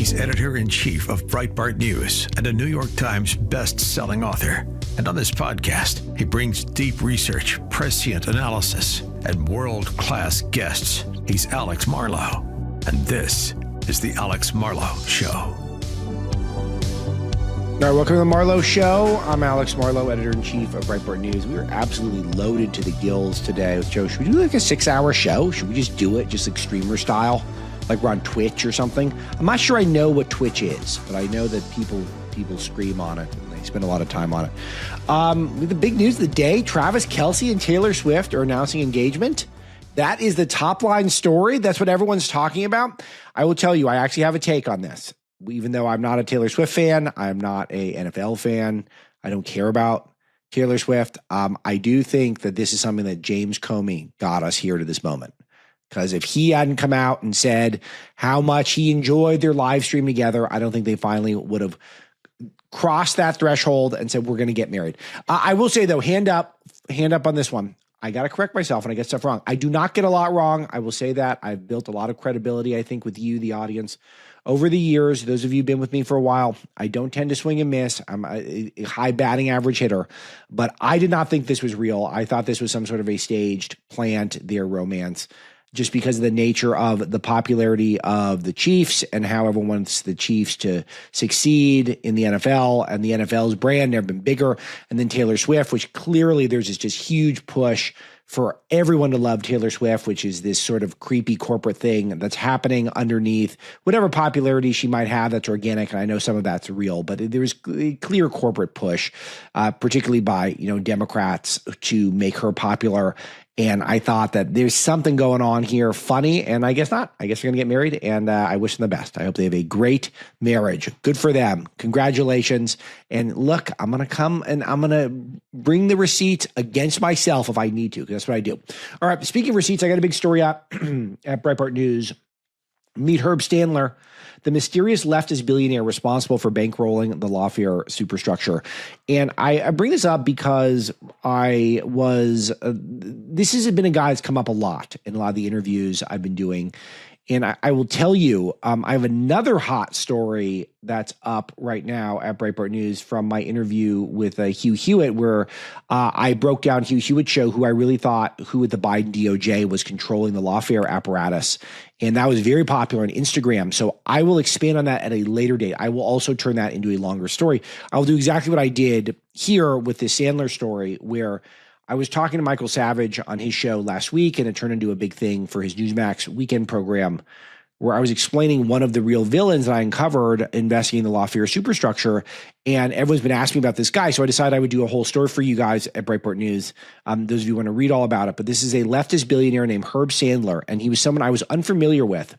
He's editor-in-chief of Breitbart News and a New York Times best-selling author. And on this podcast, he brings deep research, prescient analysis, and world-class guests. He's Alex Marlow, and this is the Alex Marlow Show. All right, welcome to the Marlow Show. I'm Alex Marlow, editor-in-chief of Breitbart News. We are absolutely loaded to the gills today with Joe. Should we do like a 6-hour show? Should we just do it just like streamer style? Like we're on Twitch or something? I'm not sure I know what Twitch is, but I know that people scream on it and they spend a lot of time on it. The big news of the day, Travis Kelsey and Taylor Swift are announcing engagement. That is the top line story. That's what everyone's talking about. I will tell you, I actually have a take on this. Even though I'm not a Taylor Swift fan, I'm not a NFL fan. I don't care about Taylor Swift. I do think that this is something that James Comey got us here to this moment. Because if he hadn't come out and said how much he enjoyed their live stream together, I don't think they finally would have crossed that threshold and said, we're going to get married. I will say, though, hand up on this one. I got to correct myself when I get stuff wrong. I do not get a lot wrong. I will say that. I've built a lot of credibility, I think, with you, the audience. Over the years, those of you who've been with me for a while, I don't tend to swing and miss. I'm a high batting average hitter, but I did not think this was real. I thought this was some sort of a staged, planned, their romance, just because of the nature of the popularity of the Chiefs and how everyone wants the Chiefs to succeed in the NFL, and the NFL's brand never been bigger. And then Taylor Swift, which clearly there's this just huge push for everyone to love Taylor Swift, which is this sort of creepy corporate thing that's happening underneath whatever popularity she might have that's organic. And I know some of that's real, but there's a clear corporate push, particularly by, Democrats to make her popular. And I thought that there's something going on here, funny, and I guess not. I guess they're going to get married, and I wish them the best. I hope they have a great marriage. Good for them. Congratulations. And look, I'm going to come and I'm going to bring the receipts against myself if I need to, because that's what I do. All right, speaking of receipts, I got a big story up at Breitbart News. Meet Herb Sandler, the mysterious leftist billionaire responsible for bankrolling the lawfare superstructure. And I bring this up because this has been a guy that's come up a lot in a lot of the interviews I've been doing. And I will tell you, I have another hot story that's up right now at Breitbart News from my interview with Hugh Hewitt, where I broke down Hugh Hewitt's show, who I really thought who at the Biden DOJ was controlling the lawfare apparatus. And that was very popular on Instagram. So I will expand on that at a later date. I will also turn that into a longer story. I will do exactly what I did here with this Sandler story, where I was talking to Michael Savage on his show last week, and it turned into a big thing for his Newsmax weekend program, where I was explaining one of the real villains that I uncovered investigating the lawfare superstructure. And everyone's been asking me about this guy. So I decided I would do a whole story for you guys at Breitbart News. Those of you who want to read all about it. But this is a leftist billionaire named Herb Sandler. And he was someone I was unfamiliar with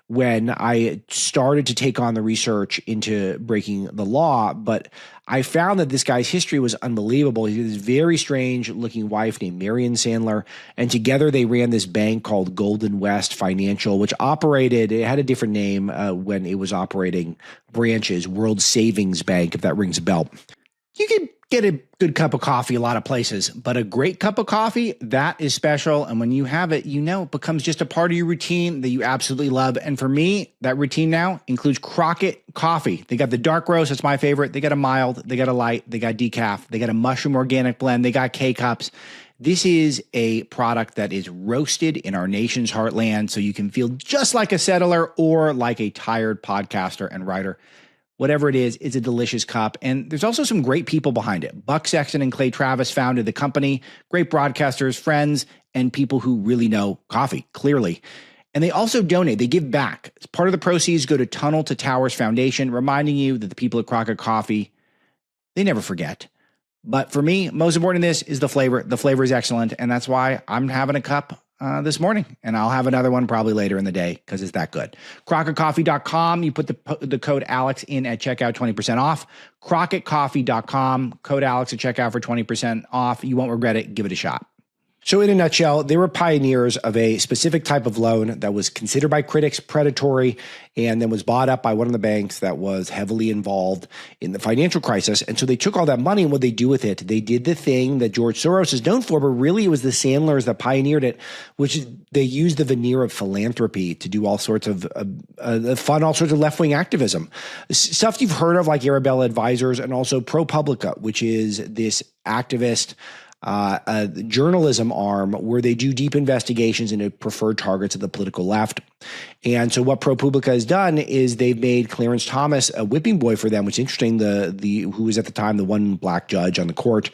when I started to take on the research into breaking the law. But I found that this guy's history was unbelievable. He had this very strange looking wife named Marion Sandler. And together they ran this bank called Golden West Financial, which operated, it had a different name when it was operating branches, World Savings Bank, if that rings a bell. You can get a good cup of coffee a lot of places, but a great cup of coffee, that is special. And when you have it, it becomes just a part of your routine that you absolutely love. And for me, that routine now includes Crockett coffee. They got the dark roast. That's my favorite. They got a mild, they got a light, they got decaf, they got a mushroom organic blend, they got K-Cups. This is a product that is roasted in our nation's heartland, so you can feel just like a settler or like a tired podcaster and writer. Whatever it is, it's a delicious cup. And there's also some great people behind it. Buck Sexton and Clay Travis founded the company, great broadcasters, friends, and people who really know coffee, clearly. And they also donate. They give back. As part of the proceeds go to Tunnel to Towers Foundation, reminding you that the people at Crockett Coffee, they never forget. But for me, most important in this is the flavor. The flavor is excellent, and that's why I'm having a cup this morning, and I'll have another one probably later in the day because it's that good. CrockettCoffee.com. You put the code Alex in at checkout, 20% off. CrockettCoffee.com. Code Alex at checkout for 20% off. You won't regret it. Give it a shot. So in a nutshell, they were pioneers of a specific type of loan that was considered by critics predatory and then was bought up by one of the banks that was heavily involved in the financial crisis. And so they took all that money, and what they do with it, they did the thing that George Soros is known for, but really it was the Sandlers that pioneered it, which is they used the veneer of philanthropy to do all sorts of fund all sorts of left-wing activism. Stuff you've heard of like Arabella Advisors, and also ProPublica, which is this activist a journalism arm where they do deep investigations into preferred targets of the political left. And so what ProPublica has done is they've made Clarence Thomas a whipping boy for them, which is interesting, who was at the time the one black judge on the court.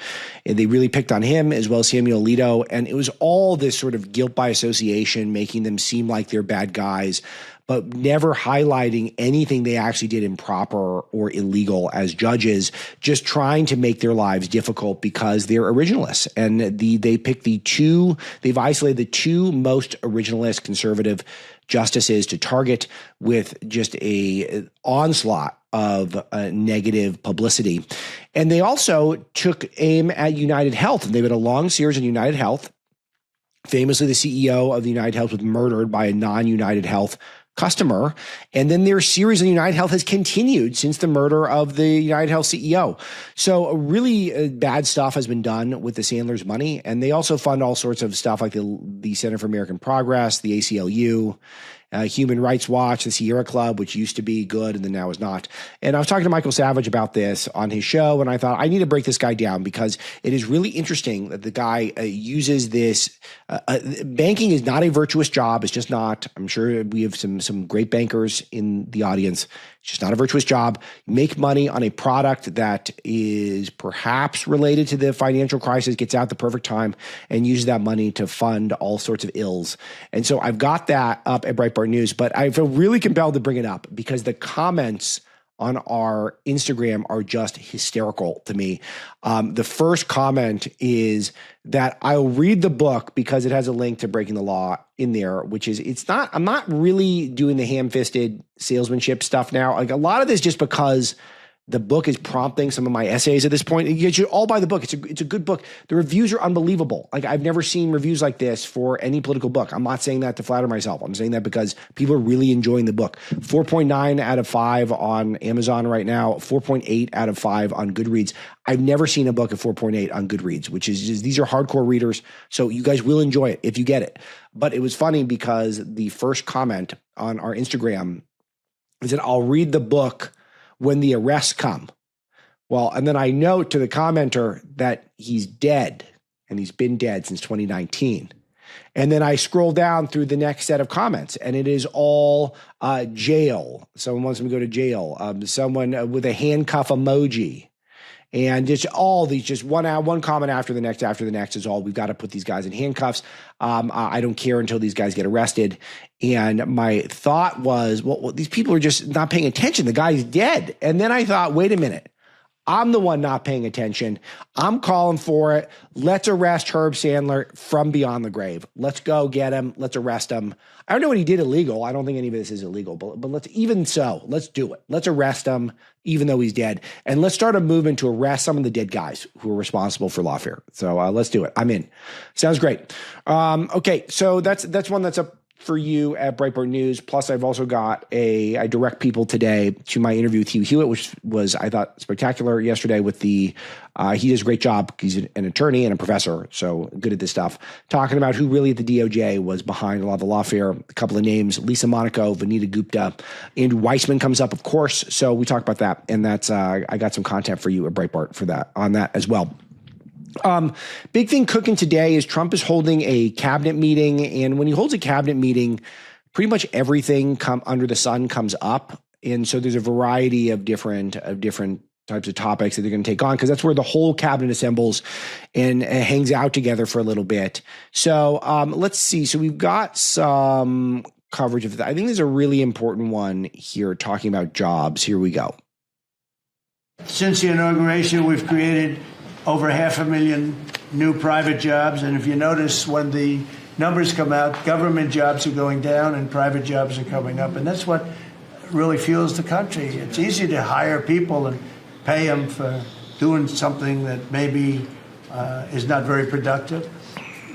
And they really picked on him, as well as Samuel Alito. And it was all this sort of guilt by association, making them seem like they're bad guys, but never highlighting anything they actually did improper or illegal as judges, just trying to make their lives difficult because they're originalists. And they've isolated the two most originalist conservative justices to target with just a onslaught of negative publicity. And they also took aim at United Health, and they've had a long series on United Health. Famously, the CEO of the United Health was murdered by a non-United Health customer. And then their series on United Health has continued since the murder of the United Health CEO. So really bad stuff has been done with the Sandlers' money. And they also fund all sorts of stuff like the Center for American Progress, the ACLU, Human Rights Watch, the Sierra Club, which used to be good and then now is not. And I was talking to Michael Savage about this on his show, and I thought I need to break this guy down because it is really interesting that the guy uses this. Banking is not a virtuous job. It's just not. I'm sure we have some great bankers in the audience. It's just not a virtuous job. You make money on a product that is perhaps related to the financial crisis, gets out at the perfect time, and uses that money to fund all sorts of ills. And so I've got that up at Breitbart News, but I feel really compelled to bring it up because the comments on our Instagram are just hysterical to me. The first comment is that I'll read the book because it has a link to Breaking the Law in there, which is, I'm not really doing the ham-fisted salesmanship stuff now. Like a lot of this just because the book is prompting some of my essays at this point. You should all buy the book. It's a good book. The reviews are unbelievable. Like I've never seen reviews like this for any political book. I'm not saying that to flatter myself. I'm saying that because people are really enjoying the book. 4.9 out of 5 on Amazon right now, 4.8 out of 5 on Goodreads. I've never seen a book at 4.8 on Goodreads, which is just, these are hardcore readers. So you guys will enjoy it if you get it. But it was funny because the first comment on our Instagram is that I'll read the book when the arrests come. Well, and then I note to the commenter that he's dead, and he's been dead since 2019. And then I scroll down through the next set of comments, and it is all jail. Someone wants him to go to jail. Someone with a handcuff emoji. And it's all these, just one comment after the next is all, we've got to put these guys in handcuffs. I don't care until these guys get arrested. And my thought was, well, these people are just not paying attention. The guy's dead. And then I thought, wait a minute. I'm the one not paying attention. I'm calling for it. Let's arrest Herb Sandler from beyond the grave. Let's go get him. Let's arrest him. I don't know what he did illegal. I don't think any of this is illegal, but let's let's do it. Let's arrest him, even though he's dead. And let's start a movement to arrest some of the dead guys who are responsible for lawfare. So let's do it. I'm in. Sounds great. Okay, so that's one that's up for you at Breitbart News. Plus, I've also got I direct people today to my interview with Hugh Hewitt, which was, I thought, spectacular yesterday with he does a great job. He's an attorney and a professor, so good at this stuff. Talking about who really at the DOJ was behind a lot of the lawfare. A couple of names, Lisa Monaco, Vanita Gupta, Andrew Weissman comes up, of course. So we talk about that. And that's, I got some content for you at Breitbart on that as well. Big thing cooking today is Trump is holding a cabinet meeting. And when he holds a cabinet meeting, pretty much everything under the sun comes up. And so there's a variety of different types of topics that they're going to take on, because that's where the whole cabinet assembles and hangs out together for a little bit. So let's see. So we've got some coverage of that. I think there's a really important one here talking about jobs. Here we go. Since the inauguration, we've created over 500,000 new private jobs. And if you notice, when the numbers come out, government jobs are going down and private jobs are coming up. And that's what really fuels the country. It's easy to hire people and pay them for doing something that maybe is not very productive.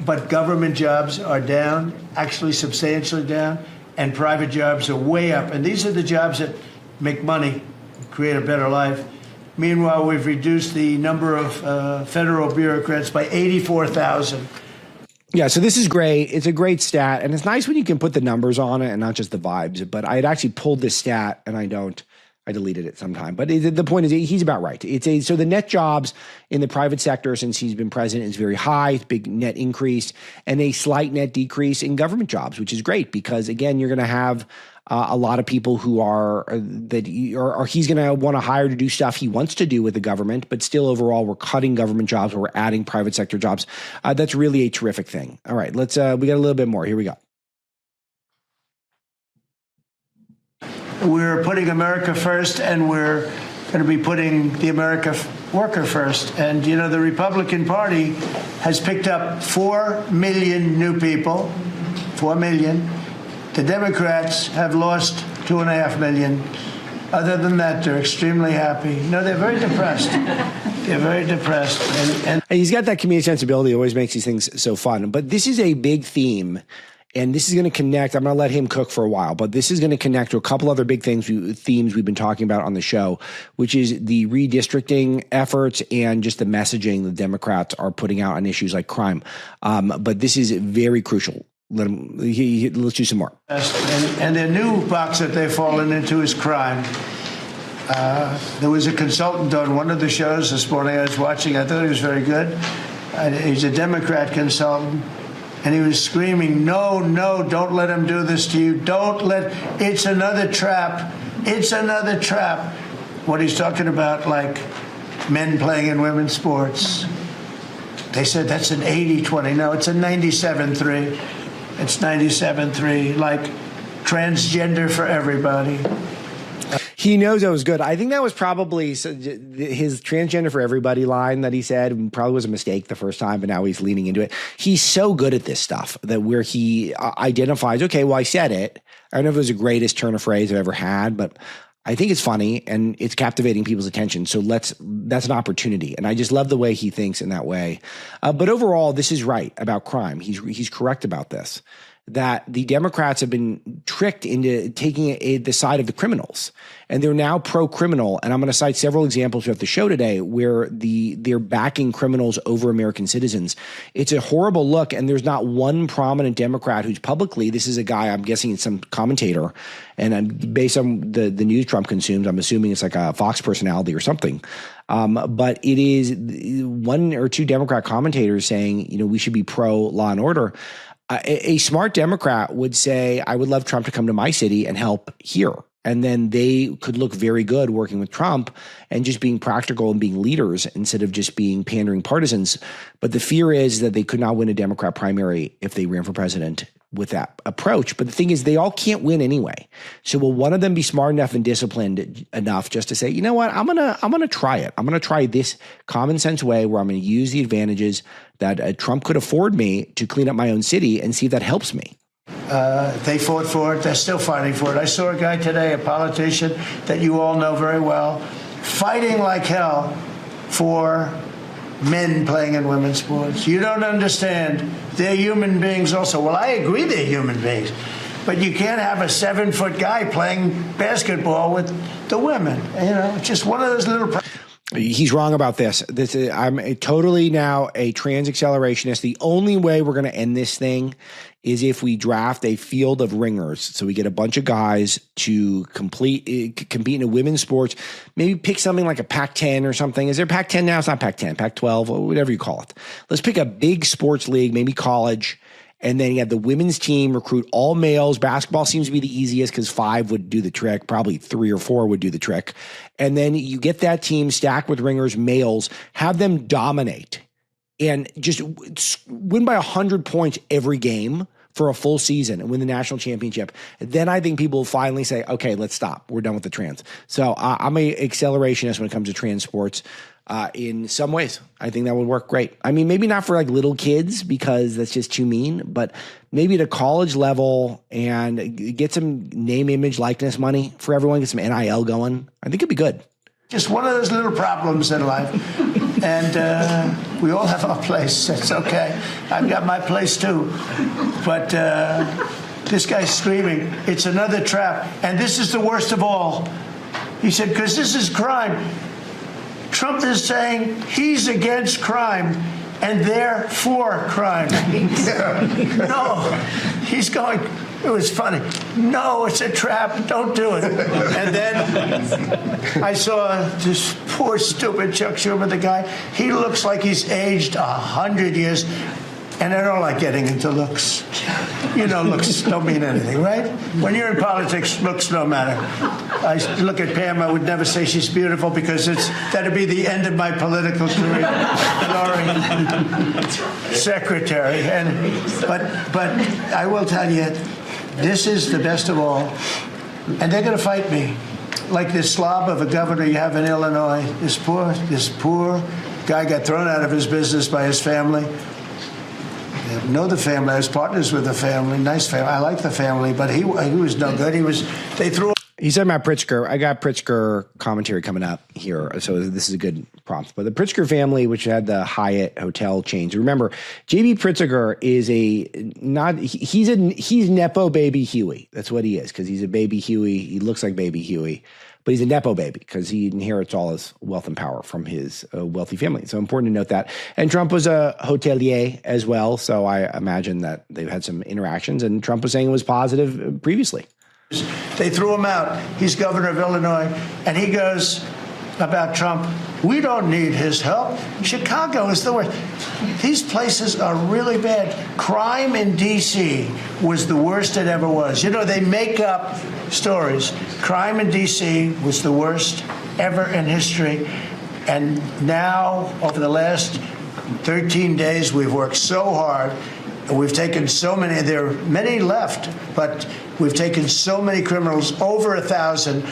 but government jobs are down, actually substantially down, and private jobs are way up. And these are the jobs that make money, create a better life. Meanwhile, we've reduced the number of federal bureaucrats by 84,000. Yeah, so this is great. It's a great stat, and it's nice when you can put the numbers on it and not just the vibes. But I had actually pulled this stat, and I deleted it sometime. But the point is, he's about right. So the net jobs in the private sector since he's been president is very high, big net increase, and a slight net decrease in government jobs, which is great because, again, you're going to have a lot of people who he's going to want to hire to do stuff he wants to do with the government, but still overall we're cutting government jobs or we're adding private sector jobs. That's really a terrific thing. All right, we got a little bit more. Here we go. We're putting America first, and we're going to be putting the America worker first. And, you know, the Republican Party has picked up 4 million new people, 4 million. The Democrats have lost 2.5 million. Other than that, they're extremely happy. No, they're very depressed. They're very depressed. And he's got that comedic sensibility. Always makes these things so fun. But this is a big theme. And this is going to connect. I'm going to let him cook for a while, but this is going to connect to a couple other big themes we've been talking about on the show, which is the redistricting efforts and just the messaging the Democrats are putting out on issues like crime. But this is very crucial. Let's do some more. And their new box that they've fallen into is crime. There was a consultant on one of the shows this morning I was watching. I thought he was very good. He's a Democrat consultant. And he was screaming, no, don't let him do this to you. It's another trap. It's another trap. What he's talking about, like men playing in women's sports. They said that's an 80-20. No, it's a 97-3. It's 97-3, like transgender for everybody. He knows that was good. I think that was probably his transgender for everybody line that he said probably was a mistake the first time, but now he's leaning into it. He's so good at this stuff that where he identifies, okay, well, I said it. I don't know if it was the greatest turn of phrase I've ever had, but I think it's funny and it's captivating people's attention. So that's an opportunity. And I just love the way he thinks in that way. But overall, this is right about crime. He's correct about this, that the Democrats have been tricked into taking the side of the criminals. And they're now pro-criminal. And I'm going to cite several examples throughout the show today where they're backing criminals over American citizens. It's a horrible look. And there's not one prominent Democrat who's publicly, this is a guy, I'm guessing it's some commentator. And based on the news Trump consumes, I'm assuming it's like a Fox personality or something. But it is one or two Democrat commentators saying, you know, we should be pro law and order. A smart Democrat would say, I would love Trump to come to my city and help here. And then they could look very good working with Trump and just being practical and being leaders instead of just being pandering partisans. But the fear is that they could not win a Democrat primary if they ran for president with that approach. But the thing is, they all can't win anyway. So will one of them be smart enough and disciplined enough just to say, you know what, I'm gonna try it. I'm gonna try this common sense way where I'm gonna use the advantages that Trump could afford me to clean up my own city and see if that helps me. They fought for it. They're still fighting for it. I saw a guy today, a politician that you all know very well, fighting like hell for men playing in women's sports. You don't understand. They're human beings also. Well, I agree they're human beings. But you can't have a 7-foot guy playing basketball with the women. You know, it's just one of those little... He's wrong about this. I'm totally now a trans accelerationist. The only way we're going to end this thing is if we draft a field of ringers. So we get a bunch of guys to compete in a women's sports. Maybe pick something like a Pac-10 or something. Is there Pac-10 now? It's not Pac-10, Pac-12, or whatever you call it. Let's pick a big sports league, maybe college. And then you have the women's team recruit all males. Basketball seems to be the easiest because 5 would do the trick. Probably 3 or 4 would do the trick. And then you get that team stacked with ringers, males, have them dominate and just win by 100 points every game for a full season and win the national championship. Then I think people will finally say, okay, let's stop. We're done with the trans. So I'm a accelerationist when it comes to trans sports. In some ways, I think that would work great. I mean, maybe not for like little kids because that's just too mean, but maybe at a college level and get some name, image, likeness money for everyone, get some NIL going. I think it'd be good. Just one of those little problems in life. And we all have our place. It's okay. I've got my place too. But this guy's screaming, it's another trap. And this is the worst of all. He said, because this is crime. Trump is saying he's against crime and they're for crime. No, he's going, it was funny. No, it's a trap. Don't do it. And then I saw this poor, stupid Chuck Schumer, the guy. He looks like he's aged 100 years. And I don't like getting into looks. You know, looks don't mean anything, right? When you're in politics, looks don't matter. I look at Pam, I would never say she's beautiful because that'd be the end of my political career. Sorry. Secretary. But I will tell you, this is the best of all. And they're going to fight me. Like this slob of a governor you have in Illinois. This poor guy got thrown out of his business by his family. I know the family. I was partners with the family. Nice family. I like the family, but he was no good. They threw. He said about Pritzker. I got Pritzker commentary coming up here, so this is a good prompt. But the Pritzker family, which had the Hyatt hotel chains. Remember, J.B. Pritzker is he's Nepo baby Huey. That's what he is, because he's a baby Huey. He looks like baby Huey. But he's a Nepo baby because he inherits all his wealth and power from his wealthy family. So important to note that. And Trump was a hotelier as well. So I imagine that they've had some interactions. And Trump was saying it was positive previously. They threw him out. He's governor of Illinois. And he goes about Trump, we don't need his help. Chicago is the worst. These places are really bad. Crime in D.C. was the worst it ever was. You know, they make up stories. Crime in D.C. was the worst ever in history. And now, over the last 13 days, we've worked so hard. And we've taken so many, there are many left, but we've taken so many criminals, over 1,000.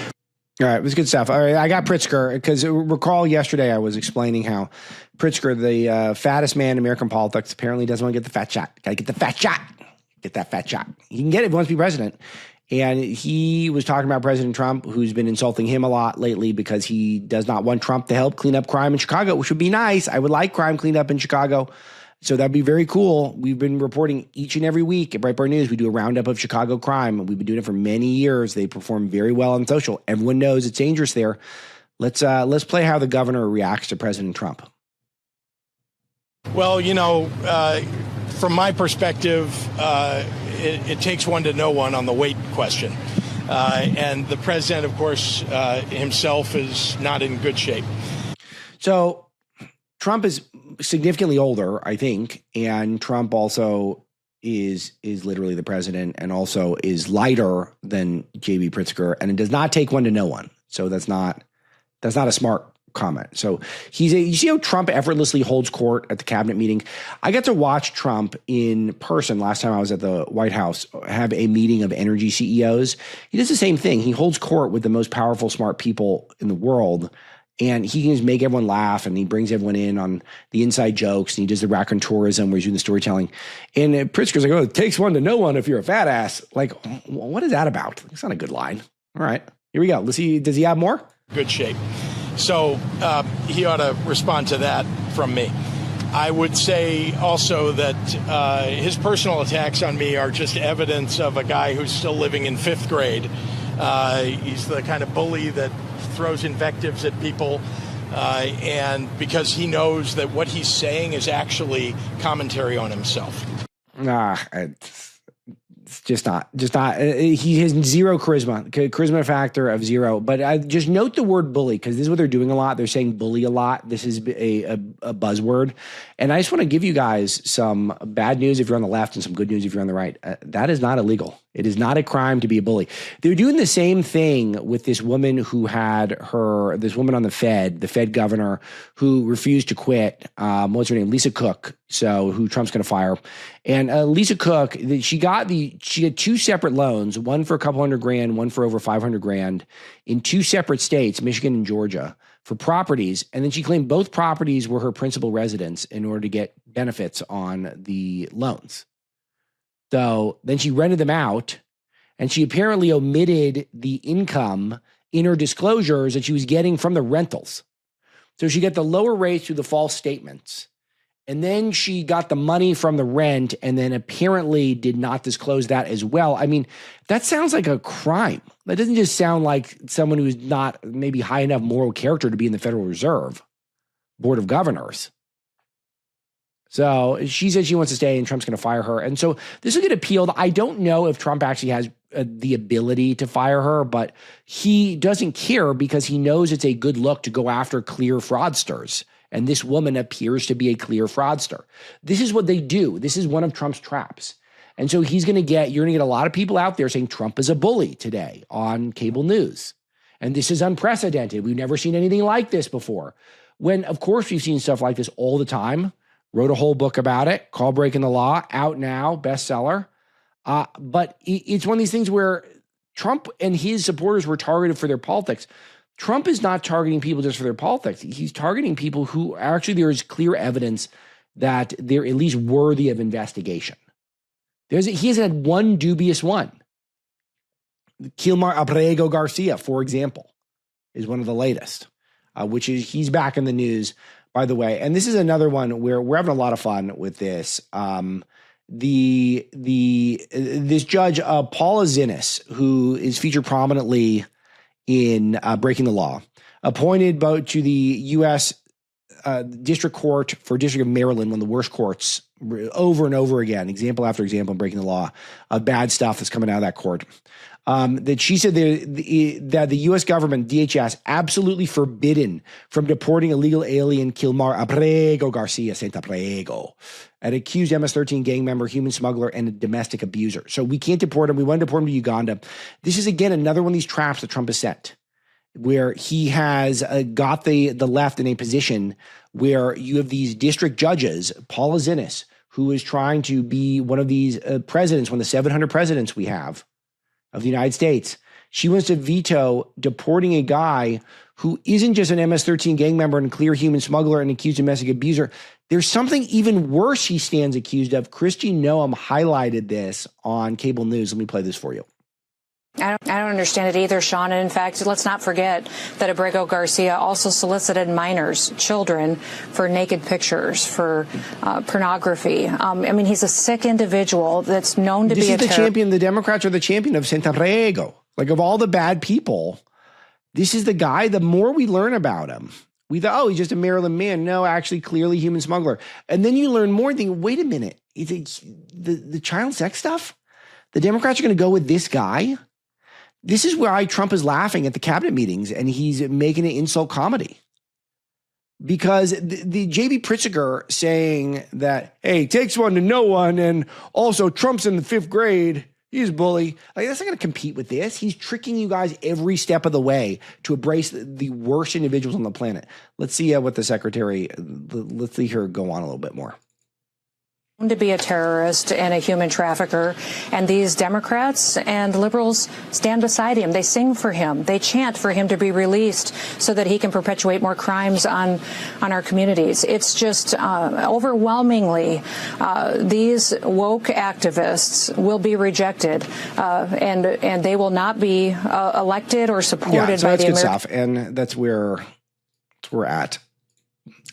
All right, it was good stuff. All right, I got Pritzker, because recall yesterday I was explaining how Pritzker, the fattest man in American politics, apparently doesn't want to get the fat shot. Got to get the fat shot. Get that fat shot. He can get it if he wants to be president. And he was talking about President Trump, who's been insulting him a lot lately because he does not want Trump to help clean up crime in Chicago, which would be nice. I would like crime cleaned up in Chicago. So that'd be very cool. We've been reporting each and every week at Breitbart News. We do a roundup of Chicago crime. We've been doing it for many years. They perform very well on social. Everyone knows it's dangerous there. Let's play how the governor reacts to President Trump. Well, you know, from my perspective, it takes one to know one on the weight question. And the president, of course, himself is not in good shape. So Trump is significantly older, I think, and Trump also is literally the president and also is lighter than J.B. Pritzker, and it does not take one to know one. So that's not a smart comment. So you see how Trump effortlessly holds court at the cabinet meeting? I got to watch Trump in person last time I was at the White House have a meeting of energy CEOs. He does the same thing. He holds court with the most powerful, smart people in the world. And he can just make everyone laugh, and he brings everyone in on the inside jokes, and he does the raconteurism where he's doing the storytelling. And Pritzker's like, oh, it takes one to know one if you're a fat ass. Like, what is that about? It's not a good line. All right, here we go. Let's see. Does he have more? Good shape. So he ought to respond to that from me. I would say also that his personal attacks on me are just evidence of a guy who's still living in fifth grade. He's the kind of bully that throws invectives at people, and because he knows that what he's saying is actually commentary on himself. It's just not. He has zero charisma factor of zero. But I just note the word bully, because this is what they're doing a lot. They're saying bully a lot. This is a buzzword. And I just want to give you guys some bad news if you're on the left and some good news if you're on the right. That is not illegal. It is not a crime to be a bully. They're doing the same thing with this woman who had this woman on the Fed governor who refused to quit. What's her name? Lisa Cook. So who Trump's going to fire. And Lisa Cook, she had two separate loans, one for a couple $100,000, one for over $500,000 in two separate states, Michigan and Georgia, for properties. And then she claimed both properties were her principal residence in order to get benefits on the loans. So then she rented them out, and she apparently omitted the income in her disclosures that she was getting from the rentals. So she got the lower rates through the false statements. And then she got the money from the rent and then apparently did not disclose that as well. I mean, that sounds like a crime. That doesn't just sound like someone who's not maybe high enough moral character to be in the Federal Reserve Board of Governors. So she said she wants to stay and Trump's going to fire her. And so this will get appealed. I don't know if Trump actually has the ability to fire her, but he doesn't care because he knows it's a good look to go after clear fraudsters. And this woman appears to be a clear fraudster. This is what they do. This is one of Trump's traps. And so you're going to get a lot of people out there saying Trump is a bully today on cable news. And this is unprecedented. We've never seen anything like this before. When, of course, we've seen stuff like this all the time. Wrote a whole book about it called Breaking the Law, out now, bestseller. But it's one of these things where Trump and his supporters were targeted for their politics. Trump is not targeting people just for their politics. He's targeting people who actually there is clear evidence that they're at least worthy of investigation. He hasn't had one dubious one. Kilmar Abrego Garcia, for example, is one of the latest, which is he's back in the news, by the way. And this is another one where we're having a lot of fun with this. This judge, Paula Zinnes, who is featured prominently in Breaking the Law, appointed both to the U.S. District Court for District of Maryland, one of the worst courts, over and over again, example after example in Breaking the Law of bad stuff that's coming out of that court. That she said that the U.S. government, DHS, absolutely forbidden from deporting illegal alien Kilmar Abrego Garcia Santaprego, an accused MS-13 gang member, human smuggler, and a domestic abuser. So we can't deport him. We want to deport him to Uganda. This is, again, another one of these traps that Trump has set, where he has got the left in a position where you have these district judges, Paula Zinnes, who is trying to be one of these presidents, one of the 700 presidents we have of the United States. She wants to veto deporting a guy who isn't just an MS-13 gang member and clear human smuggler and accused domestic abuser. There's something even worse he stands accused of. Kristi Noem highlighted this on cable news. Let me play this for you. I don't understand it either, Sean. And in fact, let's not forget that Abrego Garcia also solicited minors, children, for naked pictures, for pornography. I mean, he's a sick individual that's known to be a terrorist. This is the champion. The Democrats are the champion of Santaprego. Like, of all the bad people, this is the guy. The more we learn about him, we thought, oh, he's just a Maryland man. No, actually, clearly human smuggler. And then you learn more and think, wait a minute, the child sex stuff? The Democrats are going to go with this guy? This is why Trump is laughing at the cabinet meetings and he's making it insult comedy. Because the J.B. Pritzker saying that, hey, it takes one to know one, and also Trump's in the 5th grade, he's a bully. Like, that's not going to compete with this. He's tricking you guys every step of the way to embrace the worst individuals on the planet. Let's see what the secretary, let's see her go on a little bit more. To be a terrorist and a human trafficker, and these Democrats and liberals stand beside him. They sing for him. They chant for him to be released so that he can perpetuate more crimes on our communities. It's just overwhelmingly these woke activists will be rejected, and they will not be elected or supported by the American. That's good stuff, and that's where we're at.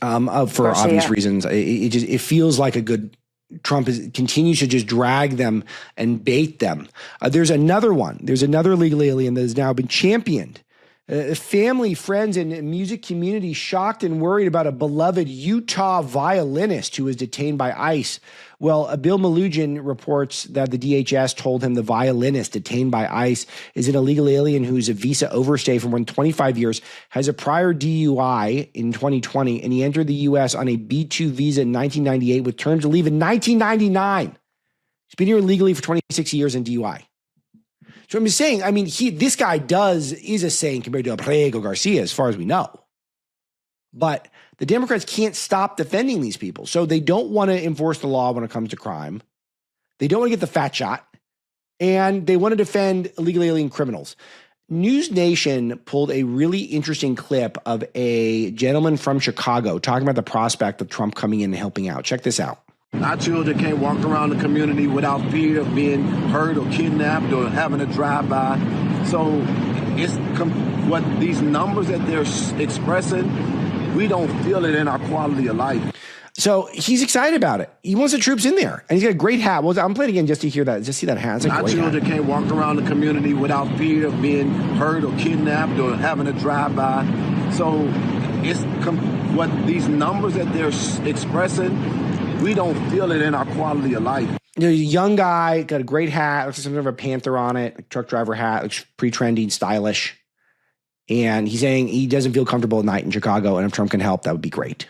For obvious reasons, it feels like a good. Trump continues to just drag them and bait them. There's another one. There's another illegal alien that has now been championed. Family, friends, and music community shocked and worried about a beloved Utah violinist who was detained by ICE. Well, Bill Malugin reports that the DHS told him the violinist detained by ICE is an illegal alien who's a visa overstay for more than 25 years, has a prior DUI in 2020, and he entered the U.S. on a B-2 visa in 1998 with terms to leave in 1999. He's been here illegally for 26 years in DUI. So I'm just saying, I mean, this guy is a saint compared to Abrego Garcia, as far as we know. But the Democrats can't stop defending these people. So they don't want to enforce the law when it comes to crime. They don't want to get the fat shot. And they want to defend illegal alien criminals. News Nation pulled a really interesting clip of a gentleman from Chicago talking about the prospect of Trump coming in and helping out. Check this out. Our children can't walk around the community without fear of being hurt or kidnapped or having a drive-by. So what these numbers that they're expressing, we don't feel it in our quality of life. So he's excited about it. He wants the troops in there, and he's got a great hat. Well, I'm playing again just to hear that, just see that hat. It's a Our great children hat. can't walk around the community without fear of being hurt or kidnapped or having a drive-by. So what these numbers that they're expressing, we don't feel it in our quality of life. You know, he's a young guy, got a great hat, looks like some sort of a panther on it, like truck driver hat, looks pretty trendy and stylish. And he's saying he doesn't feel comfortable at night in Chicago, and if Trump can help, that would be great.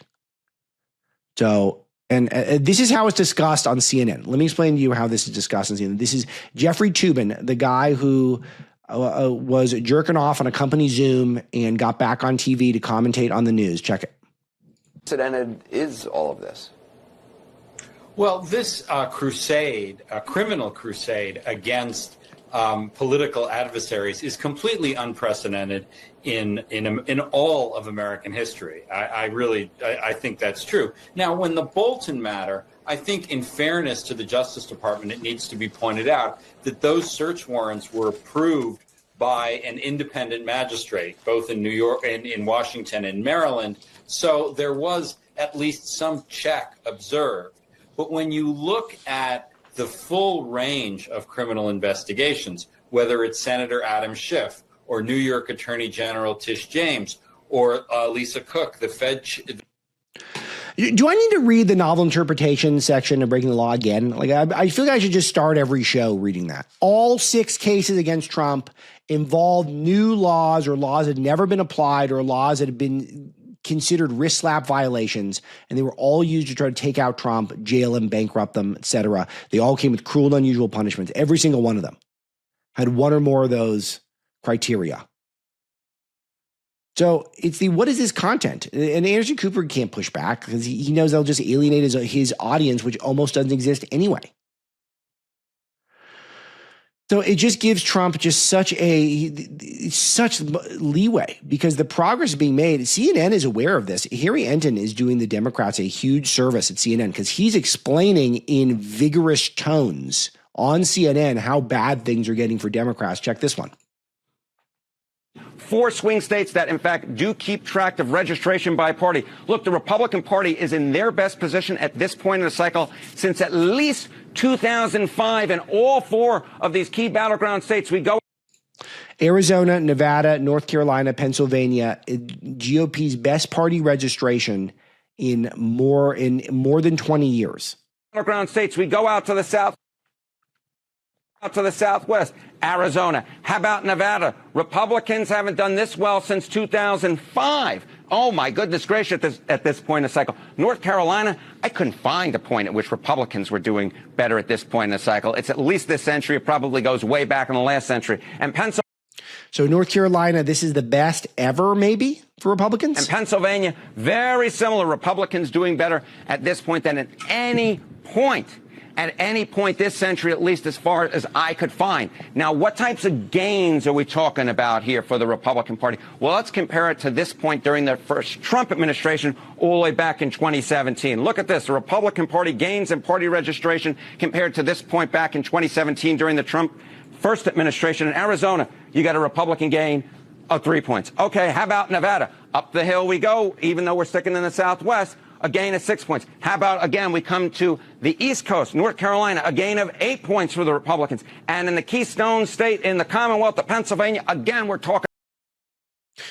So, and this is how it's discussed on CNN. Let me explain to you how this is discussed on CNN. This is Jeffrey Toobin, the guy who was jerking off on a company Zoom and got back on TV to commentate on the news. Check it. Unprecedented is all of this? Well, this crusade, a criminal crusade against political adversaries, is completely unprecedented in all of American history. I think that's true. Now, when the Bolton matter, I think in fairness to the Justice Department, it needs to be pointed out that those search warrants were approved by an independent magistrate, both in New York and in Washington and Maryland. So there was at least some check observed. But when you look at the full range of criminal investigations, whether it's Senator Adam Schiff or New York Attorney General Tish James or Lisa Cook, the Fed. Do I need to read the novel interpretation section of Breaking the Law again? Like, I feel like I should just start every show reading that. All 6 cases against Trump involved new laws or laws that had never been applied or laws that had been considered wrist slap violations, and they were all used to try to take out Trump, jail him, bankrupt them, etc. They all came with cruel and unusual punishments. Every single one of them had one or more of those criteria. So it's what is this content? And Anderson Cooper can't push back because he knows they'll just alienate his audience, which almost doesn't exist anyway. So it just gives Trump just such leeway because the progress is being made. CNN is aware of this. Harry Enton is doing the Democrats a huge service at CNN because he's explaining in vigorous tones on CNN how bad things are getting for Democrats. Check this one. 4 swing states that, in fact, do keep track of registration by party. Look, the Republican Party is in their best position at this point in the cycle since at least 2005. And all 4 of these key battleground states, we go. Arizona, Nevada, North Carolina, Pennsylvania, GOP's best party registration in more than 20 years. Battleground states, we go out to the south. Out to the southwest, Arizona. How about Nevada? Republicans haven't done this well since 2005. Oh, my goodness gracious, at this point in the cycle. North Carolina, I couldn't find a point at which Republicans were doing better at this point in the cycle. It's at least this century. It probably goes way back in the last century. And Pennsylvania. So North Carolina, this is the best ever, maybe, for Republicans? And Pennsylvania, very similar. Republicans doing better at this point than at any point. At any point this century, at least as far as I could find. Now, what types of gains are we talking about here for the Republican Party? Well, let's compare it to this point during the first Trump administration all the way back in 2017. Look at this. The Republican Party gains in party registration compared to this point back in 2017 during the Trump first administration. In Arizona, you got a Republican gain of 3 points. Okay, how about Nevada? Up the hill we go, even though we're sticking in the Southwest. A gain of 6 points. How about, again, we come to the East Coast, North Carolina, a gain of 8 points for the Republicans. And in the Keystone State, in the Commonwealth of Pennsylvania, again, we're talking.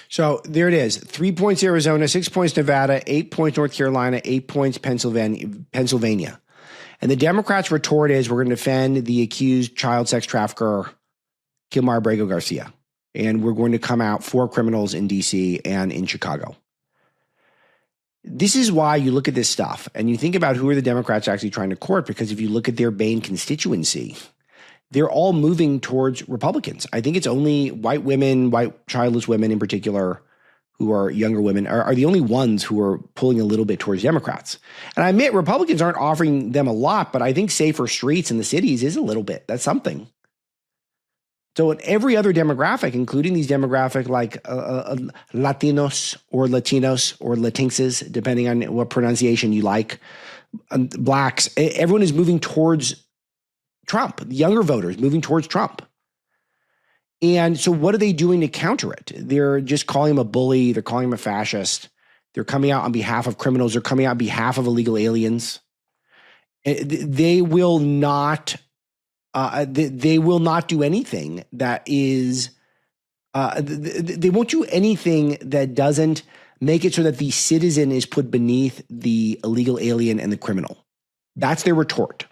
So there it is. 3 points Arizona, 6 points Nevada, 8 points North Carolina, 8 points Pennsylvania. And the Democrats' retort is we're going to defend the accused child sex trafficker, Kilmar Abrego Garcia. And we're going to come out for criminals in D.C. and in Chicago. This is why you look at this stuff and you think about who are the Democrats actually trying to court, because if you look at their Bain constituency, they're all moving towards Republicans. I think it's only white women, white childless women in particular, who are younger women, are the only ones who are pulling a little bit towards Democrats. And I admit Republicans aren't offering them a lot, but I think safer streets in the cities is a little bit. That's something. So in every other demographic, including these demographic like Latinos or Latinxes, depending on what pronunciation you like, blacks, everyone is moving towards Trump. Younger voters moving towards Trump. And so what are they doing to counter it? They're just calling him a bully. They're calling him a fascist. They're coming out on behalf of criminals. They're coming out on behalf of illegal aliens. They will not. They will not do anything that is. They won't do anything that doesn't make it so that the citizen is put beneath the illegal alien and the criminal. That's their retort.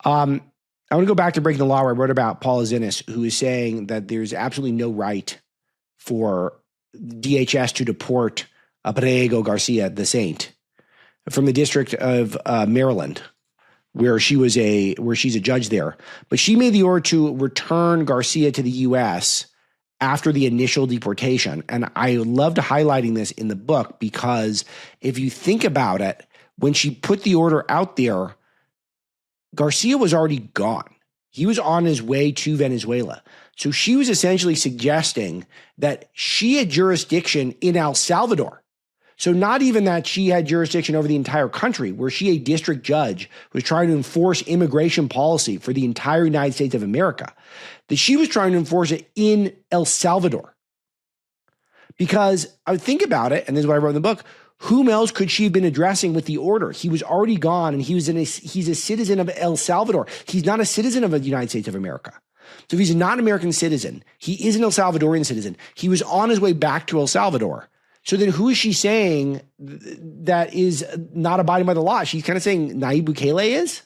I want to go back to Breaking the Law, where I wrote about Paula Zinnes, who is saying that there's absolutely no right for DHS to deport Abrego Garcia, the saint, from the District of Maryland, where she's a judge there. But she made the order to return Garcia to the U.S. after the initial deportation. And I loved highlighting this in the book because if you think about it, when she put the order out there, Garcia was already gone. He was on his way to Venezuela. So she was essentially suggesting that she had jurisdiction in El Salvador. So not even that she had jurisdiction over the entire country, where she, a district judge, was trying to enforce immigration policy for the entire United States of America, that she was trying to enforce it in El Salvador. Because I would think about it, and this is what I wrote in the book, whom else could she have been addressing with the order? He was already gone, and he's a citizen of El Salvador. He's not a citizen of the United States of America. So if he's not an American citizen, he is an El Salvadorian citizen. He was on his way back to El Salvador. So then who is she saying that is not abiding by the law? She's kind of saying Nayib Bukele is?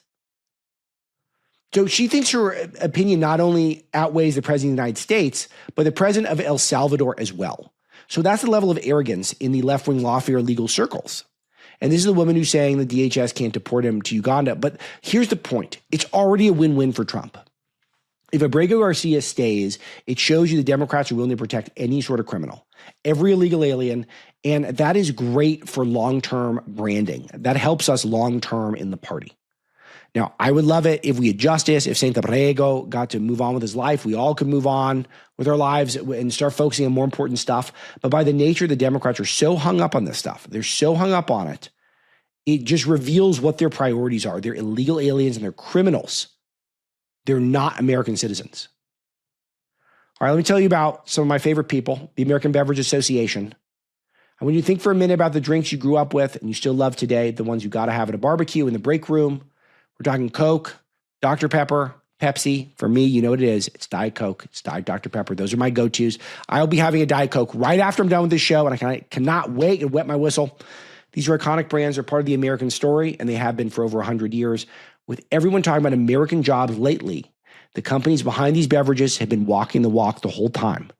So she thinks her opinion not only outweighs the president of the United States, but the president of El Salvador as well. So that's the level of arrogance in the left-wing lawfare legal circles. And this is the woman who's saying the DHS can't deport him to Uganda. But here's the point. It's already a win-win for Trump. If Abrego Garcia stays, it shows you the Democrats are willing to protect any sort of criminal, every illegal alien, and that is great for long-term branding. That helps us long-term in the party. Now, I would love it if we had justice, if Saint Abrego got to move on with his life. We all could move on with our lives and start focusing on more important stuff. But by the nature, the Democrats are so hung up on this stuff. They're so hung up on it. It just reveals what their priorities are. They're illegal aliens and they're criminals. They're not American citizens. All right, let me tell you about some of my favorite people, the American Beverage Association. And when you think for a minute about the drinks you grew up with and you still love today, the ones you got to have at a barbecue in the break room, we're talking Coke, Dr. Pepper, Pepsi. For me, you know what it is. It's Diet Coke. It's Diet Dr. Pepper. Those are my go-tos. I'll be having a Diet Coke right after I'm done with this show, and I cannot wait and wet my whistle. These are iconic brands. Are part of the American story, and they have been for over 100 years. With everyone talking about American jobs lately, the companies behind these beverages have been walking the walk the whole time.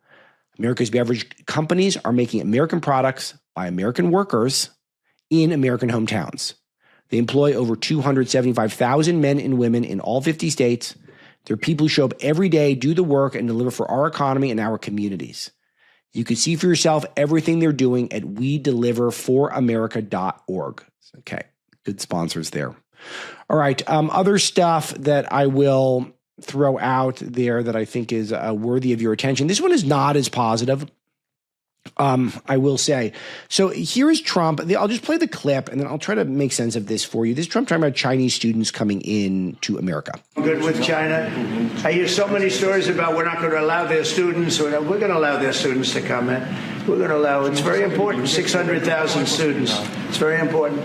America's beverage companies are making American products by American workers in American hometowns. They employ over 275,000 men and women in all 50 states. They're people who show up every day, do the work, and deliver for our economy and our communities. You can see for yourself everything they're doing at wedeliverforamerica.org. Okay, good sponsors there. All right, other stuff that I will throw out there that I think is worthy of your attention. This one is not as positive. I will say. So here is Trump. I'll just play the clip and then I'll try to make sense of this for you. This is Trump talking about Chinese students coming in to America. Good with China. I hear so many stories about we're not going to allow their students, or we're going to allow their students to come in. We're going to allow, it's very important, 600,000 students. It's very important.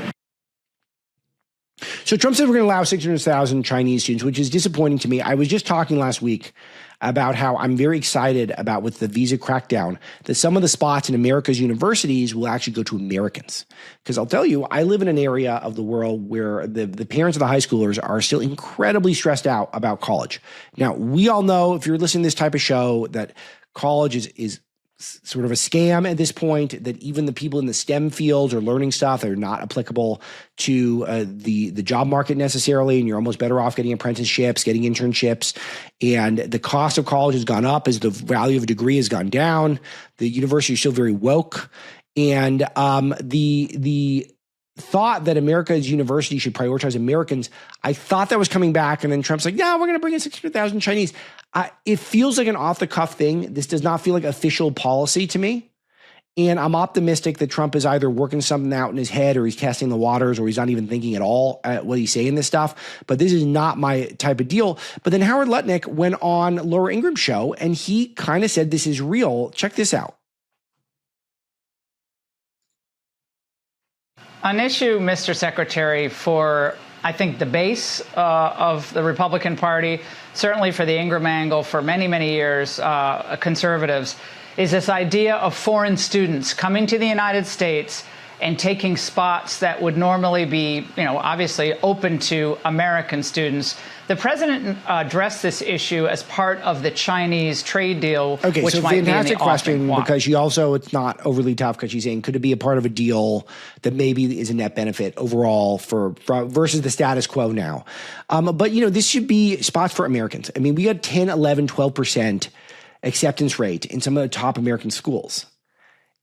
So Trump said we're going to allow 600,000 Chinese students, which is disappointing to me. I was just talking last week about how I'm very excited about with the visa crackdown that some of the spots in America's universities will actually go to Americans. Because I'll tell you, I live in an area of the world where the parents of the high schoolers are still incredibly stressed out about college. Now, we all know, if you're listening to this type of show, that college is sort of a scam at this point, that even the people in the STEM fields are learning stuff that are not applicable to the job market necessarily, and you're almost better off getting apprenticeships, getting internships, and the cost of college has gone up as the value of a degree has gone down. The university is still very woke, and the thought that America's university should prioritize Americans, I thought that was coming back, and then Trump's like, yeah, we're going to bring in 600,000 Chinese. It feels like an off-the-cuff thing. This does not feel like official policy to me. And I'm optimistic that Trump is either working something out in his head or he's testing the waters or he's not even thinking at all at what he's saying this stuff. But this is not my type of deal. But then Howard Lutnick went on Laura Ingraham's show and he kind of said this is real. Check this out. An issue, Mr. Secretary, for I think the base of the Republican Party, certainly for the Ingraham angle for many, many years, conservatives, is this idea of foreign students coming to the United States and taking spots that would normally be, obviously open to American students. The president addressed this issue as part of the Chinese trade deal, okay, which so might be in the fantastic question offing. because she also, it's not overly tough because she's saying, could it be a part of a deal that maybe is a net benefit overall for versus the status quo now? But, this should be spots for Americans. I mean, we got 10, 11, 12% acceptance rate in some of the top American schools.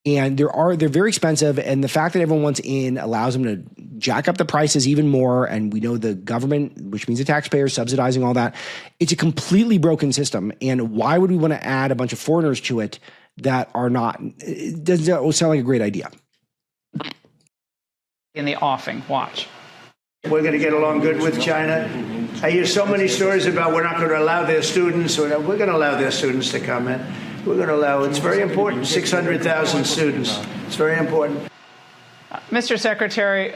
And they're very expensive. And the fact that everyone wants in allows them to jack up the prices even more. And we know the government, which means the taxpayers, subsidizing all that. It's a completely broken system. And why would we want to add a bunch of foreigners to it that are not? It doesn't sound like a great idea. In the offing, watch. We're going to get along good with China. I hear so many stories about we're not going to allow their students, or we're going to allow their students to come in. We're going to allow, it's very important, 600,000 students. It's very important. Mr. Secretary,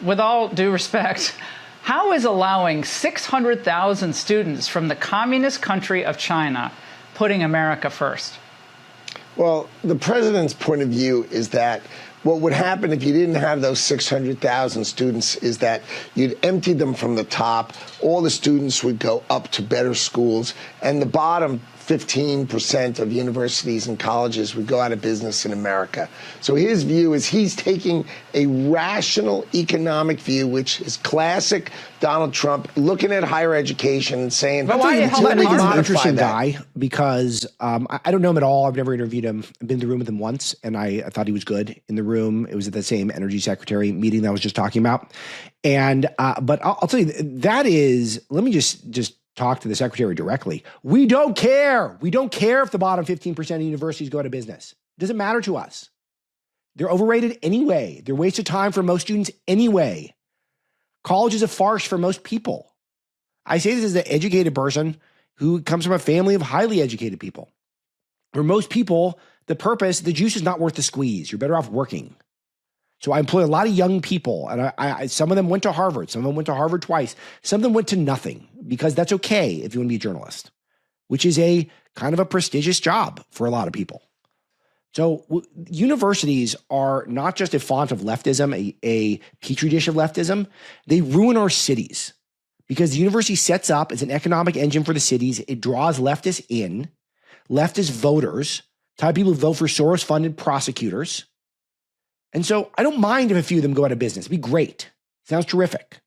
with all due respect, how is allowing 600,000 students from the communist country of China putting America first? Well, the president's point of view is that what would happen if you didn't have those 600,000 students is that you'd empty them from the top. All the students would go up to better schools, and the bottom 15% of universities and colleges would go out of business in America. So his view is he's taking a rational economic view, which is classic Donald Trump, looking at higher education and saying, but why he's an interesting guy because I don't know him at all. I've never interviewed him. I've been in the room with him once, and I thought he was good in the room. It was at the same energy secretary meeting that I was just talking about. And but I'll tell you, that is, let me just talk to the secretary directly. We don't care. We don't care if the bottom 15% of universities go out of business. It doesn't matter to us. They're overrated anyway. They're a waste of time for most students anyway. College is a farce for most people. I say this as an educated person who comes from a family of highly educated people. For most people, the juice is not worth the squeeze. You're better off working. So I employ a lot of young people, and I some of them went to Harvard. Some of them went to Harvard twice. Some of them went to nothing, because that's okay if you want to be a journalist, which is a kind of a prestigious job for a lot of people. So universities are not just a font of leftism, a petri dish of leftism. They ruin our cities because the university sets up as an economic engine for the cities. It draws leftists in, leftist voters, type of people who vote for Soros-funded prosecutors. And so I don't mind if a few of them go out of business. It'd be great. Sounds terrific.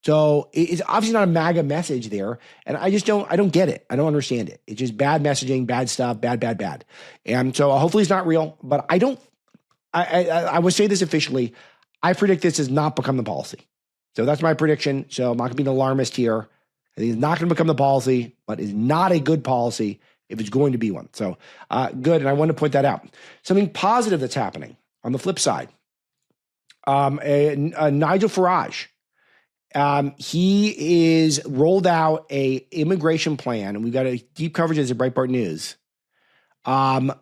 So it's obviously not a MAGA message there. And I don't get it. I don't understand it. It's just bad messaging, bad stuff, bad. And so hopefully it's not real, but I would say this officially. I predict this does not become the policy. So that's my prediction. So I'm not going to be an alarmist here. I think it's not going to become the policy, but it's not a good policy if it's going to be one. So good. And I want to point that out. Something positive that's happening. On the flip side, Nigel Farage, he is rolled out a immigration plan, and we've got a deep coverage as a Breitbart News. And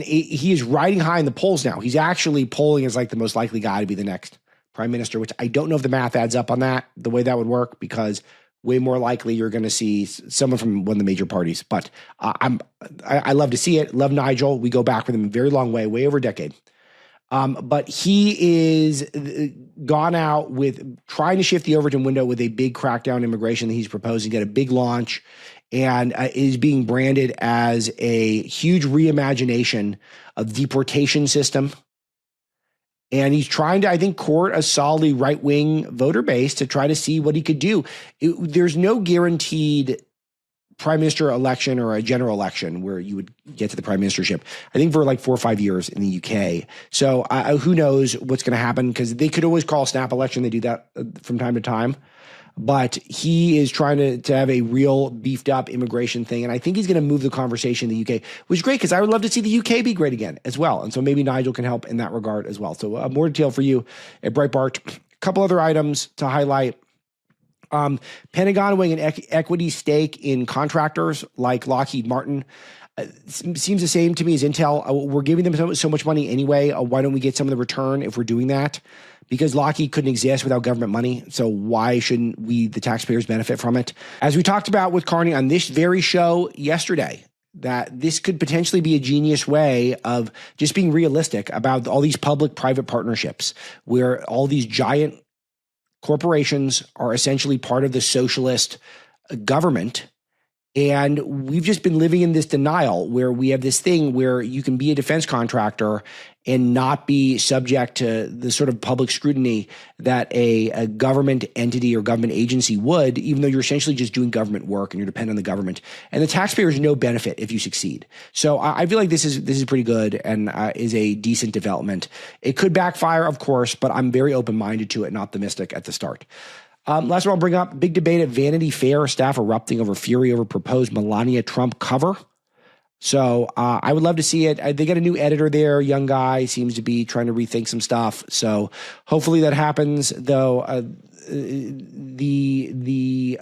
he is riding high in the polls now. He's actually polling as like the most likely guy to be the next prime minister, which I don't know if the math adds up on that, the way that would work, because way more likely you're going to see someone from one of the major parties. But I love to see it. Love Nigel. We go back with him a very long way over a decade. But he is gone out with trying to shift the Overton window with a big crackdown on immigration that he's proposing, get a big launch, and is being branded as a huge reimagination of deportation system. And he's trying to, I think, court a solidly right-wing voter base to try to see what he could do. There's no guaranteed prime minister election or a general election where you would get to the prime ministership, I think, for like 4 or 5 years in the UK. So who knows what's going to happen, because they could always call a snap election. They do that from time to time. but he is trying to have a real beefed up immigration thing. And I think he's going to move the conversation in the UK, which is great because I would love to see the UK be great again as well. And so maybe Nigel can help in that regard as well. So more detail for you at Breitbart. A couple other items to highlight. Pentagon weighing an equity stake in contractors like Lockheed Martin. Seems the same to me as Intel. We're giving them so much money anyway. Why don't we get some of the return if we're doing that? Because Lockheed couldn't exist without government money. So why shouldn't we, the taxpayers, benefit from it? As we talked about with Carney on this very show yesterday, that this could potentially be a genius way of just being realistic about all these public-private partnerships where all these giant corporations are essentially part of the socialist government. And we've just been living in this denial where we have this thing where you can be a defense contractor and not be subject to the sort of public scrutiny that a government entity or government agency would, even though you're essentially just doing government work and you're dependent on the government. And the taxpayers no benefit if you succeed. So I feel like this is pretty good and is a decent development. It could backfire, of course, but I'm very open-minded to it, not optimistic at the start. Last one I'll bring up, big debate at Vanity Fair, staff erupting over fury over proposed Melania Trump cover. So I would love to see it. They got a new editor there, young guy, seems to be trying to rethink some stuff. So hopefully that happens, though. The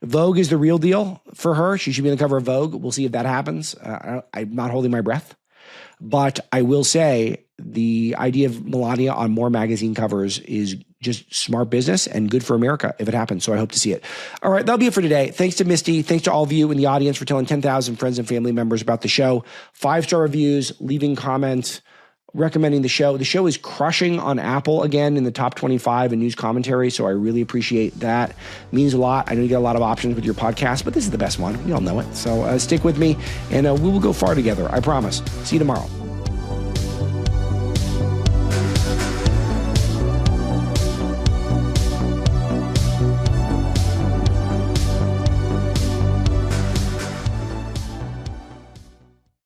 Vogue is the real deal for her. She should be on the cover of Vogue. We'll see if that happens. I'm not holding my breath. But I will say the idea of Melania on more magazine covers is just smart business and good for America if it happens. So I hope to see it. All right, that'll be it for today. Thanks to Misty. Thanks to all of you in the audience for telling 10,000 friends and family members about the show. 5-star reviews, leaving comments, recommending the show. The show is crushing on Apple again in the top 25 in news commentary. So I really appreciate that. It means a lot. I know you get a lot of options with your podcast, but this is the best one. We all know it. So stick with me and we will go far together. I promise. See you tomorrow.